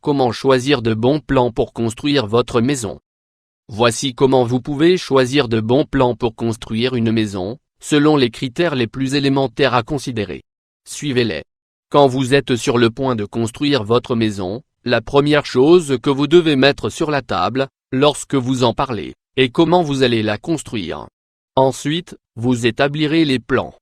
Comment choisir de bons plans pour construire votre maison? Voici comment vous pouvez choisir de bons plans pour construire une maison, selon les critères les plus élémentaires à considérer. Suivez-les. Quand vous êtes sur le point de construire votre maison, la première chose que vous devez mettre sur la table, lorsque vous en parlez, est comment vous allez la construire. Ensuite, vous établirez les plans.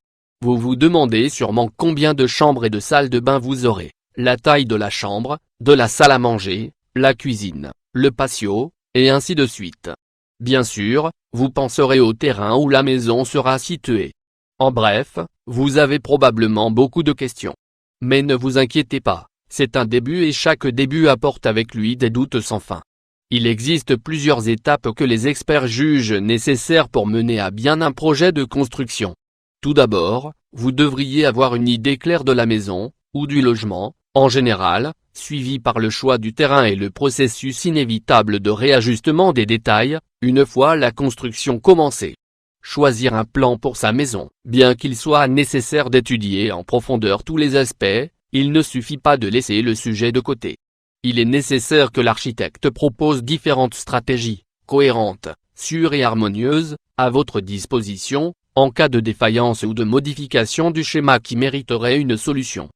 Vous vous demandez sûrement combien de chambres et de salles de bain vous aurez, la taille de la chambre, de la salle à manger, la cuisine, le patio, et ainsi de suite. Bien sûr, vous penserez au terrain où la maison sera située. En bref, vous avez probablement beaucoup de questions. Mais ne vous inquiétez pas, c'est un début et chaque début apporte avec lui des doutes sans fin. Il existe plusieurs étapes que les experts jugent nécessaires pour mener à bien un projet de construction. Tout d'abord, vous devriez avoir une idée claire de la maison, ou du logement, en général, suivi par le choix du terrain et le processus inévitable de réajustement des détails, une fois la construction commencée. Choisir un plan pour sa maison. Bien qu'il soit nécessaire d'étudier en profondeur tous les aspects, il ne suffit pas de laisser le sujet de côté. Il est nécessaire que l'architecte propose différentes stratégies, cohérentes, sûres et harmonieuses, à votre disposition, en cas de défaillance ou de modification du schéma qui mériterait une solution.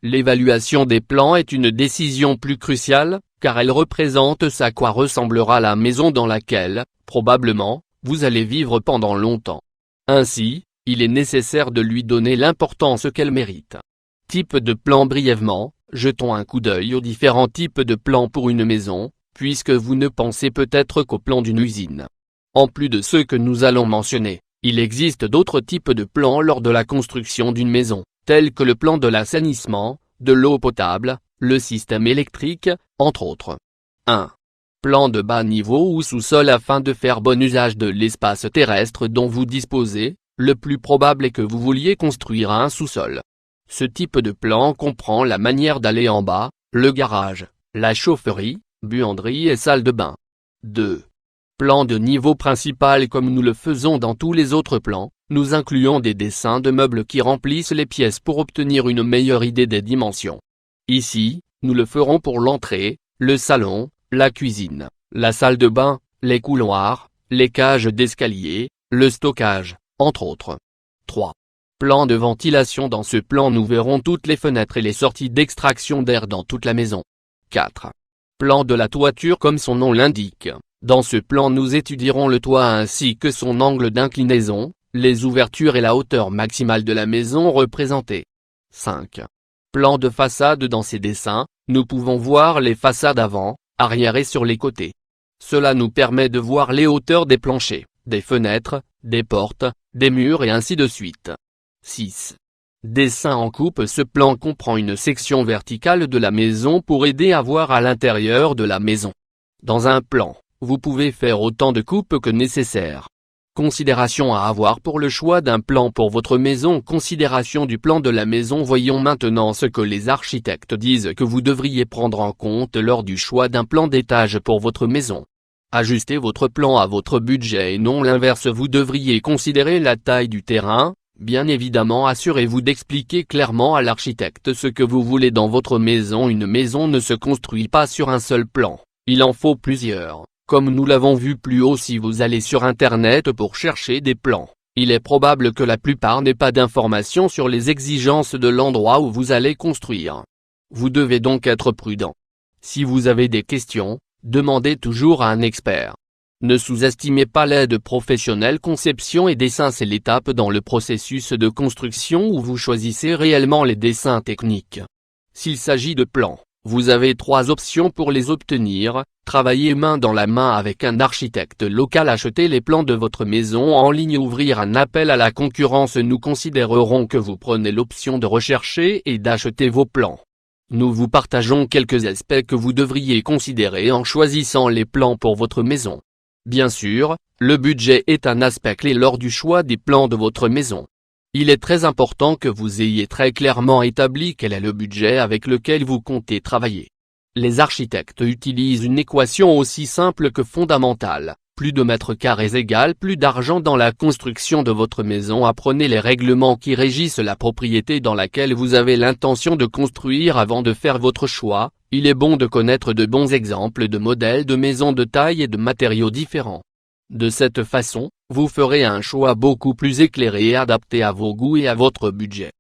L'évaluation des plans est une décision plus cruciale, car elle représente à quoi ressemblera la maison dans laquelle, probablement, vous allez vivre pendant longtemps. Ainsi, il est nécessaire de lui donner l'importance qu'elle mérite. Type de plan brièvement, jetons un coup d'œil aux différents types de plans pour une maison, puisque vous ne pensez peut-être qu'au plan d'une usine. En plus de ceux que nous allons mentionner, il existe d'autres types de plans lors de la construction d'une maison, tels que le plan de l'assainissement, de l'eau potable, le système électrique, entre autres. 1. Plan de bas niveau ou sous-sol. Afin de faire bon usage de l'espace terrestre dont vous disposez, le plus probable est que vous vouliez construire un sous-sol. Ce type de plan comprend la manière d'aller en bas, le garage, la chaufferie, buanderie et salle de bain. 2. Plan de niveau principal. Comme nous le faisons dans tous les autres plans, nous incluons des dessins de meubles qui remplissent les pièces pour obtenir une meilleure idée des dimensions. Ici, nous le ferons pour l'entrée, le salon, la cuisine, la salle de bain, les couloirs, les cages d'escalier, le stockage, entre autres. 3. Plan de ventilation. Dans ce plan nous verrons toutes les fenêtres et les sorties d'extraction d'air dans toute la maison. 4. Plan de la toiture. Comme son nom l'indique, dans ce plan nous étudierons le toit ainsi que son angle d'inclinaison, les ouvertures et la hauteur maximale de la maison représentée. 5. Plan de façade. Dans ces dessins, nous pouvons voir les façades avant, arrière et sur les côtés. Cela nous permet de voir les hauteurs des planchers, des fenêtres, des portes, des murs et ainsi de suite. 6. Dessin en coupe. Ce plan comprend une section verticale de la maison pour aider à voir à l'intérieur de la maison. Dans un plan, vous pouvez faire autant de coupes que nécessaire. Considération à avoir pour le choix d'un plan pour votre maison. Considération du plan de la maison. Voyons maintenant ce que les architectes disent que vous devriez prendre en compte lors du choix d'un plan d'étage pour votre maison. Ajustez votre plan à votre budget et non l'inverse. Vous devriez considérer la taille du terrain. Bien évidemment, assurez-vous d'expliquer clairement à l'architecte ce que vous voulez dans votre maison. Une maison ne se construit pas sur un seul plan, il en faut plusieurs. Comme nous l'avons vu plus haut, si vous allez sur Internet pour chercher des plans, il est probable que la plupart n'aient pas d'informations sur les exigences de l'endroit où vous allez construire. Vous devez donc être prudent. Si vous avez des questions, demandez toujours à un expert. Ne sous-estimez pas l'aide professionnelle. Conception et dessin. C'est l'étape dans le processus de construction où vous choisissez réellement les dessins techniques. S'il s'agit de plans, vous avez 3 options pour les obtenir: travailler main dans la main avec un architecte local, acheter les plans de votre maison en ligne, ouvrir un appel à la concurrence. Nous considérerons que vous prenez l'option de rechercher et d'acheter vos plans. Nous vous partageons quelques aspects que vous devriez considérer en choisissant les plans pour votre maison. Bien sûr, le budget est un aspect clé lors du choix des plans de votre maison. Il est très important que vous ayez très clairement établi quel est le budget avec lequel vous comptez travailler. Les architectes utilisent une équation aussi simple que fondamentale: plus de mètres carrés égale plus d'argent dans la construction de votre maison. Apprenez les règlements qui régissent la propriété dans laquelle vous avez l'intention de construire avant de faire votre choix, Il est bon de connaître de bons exemples de modèles de maisons de taille et de matériaux différents. De cette façon, vous ferez un choix beaucoup plus éclairé et adapté à vos goûts et à votre budget.